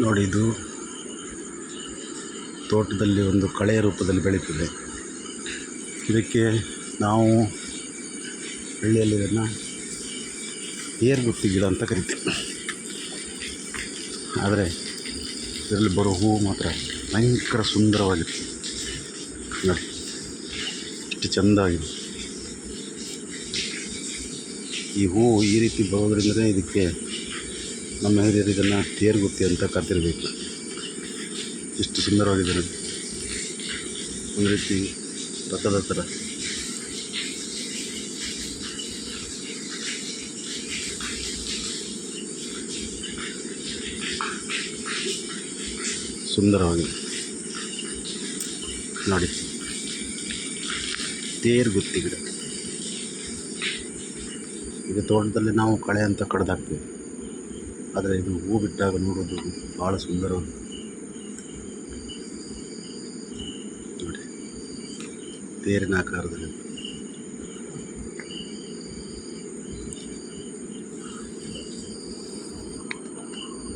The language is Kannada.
ನೋಡಿ, ಇದು ತೋಟದಲ್ಲಿ ಒಂದು ಕಳೆಯ ರೂಪದಲ್ಲಿ ಬೆಳೀತದೆ. ಇದಕ್ಕೆ ನಾವು ಹಳ್ಳಿಯಲ್ಲಿ ಇದನ್ನು ತೇರುಗುತ್ತಿ ಗಿಡ ಅಂತ ಕರಿತೀವಿ. ಆದರೆ ಇದರಲ್ಲಿ ಬರೋ ಹೂವು ಮಾತ್ರ ಭಯಂಕರ ಸುಂದರವಾಗಿದೆ. ನೋಡಿ ಎಷ್ಟು ಚೆಂದಾಗಿದೆ. ಈ ಹೂವು ಈ ರೀತಿ ಬರೋದ್ರಿಂದಲೇ ಇದಕ್ಕೆ ನಮ್ಮ ಹಿರಿಯರು ಇದನ್ನು ತೇರುಗುತ್ತಿ ಅಂತ ಕರೆದಿರಬೇಕು. ಎಷ್ಟು ಸುಂದರವಾಗಿದೆ ನೋಡಿ, ಒಂದು ರೀತಿ ರಥದ ಥರ. ಸುಂದರವಾಗಿದೆ ನೋಡಿ, ತೇರುಗುತ್ತಿ ಗಿಡ. ಈಗ ತೋಟದಲ್ಲಿ ನಾವು ಕಳೆ ಅಂತ ಕಡ್ದಾಕ್ತೀವಿ, ಆದರೆ ಇದು ಹೂ ಬಿಟ್ಟಾಗ ನೋಡೋದು ಭಾಳ ಸುಂದರವಾಗಿದೆ ನೋಡಿ, ತೇರಿನ ಆಕಾರದಲ್ಲಿ.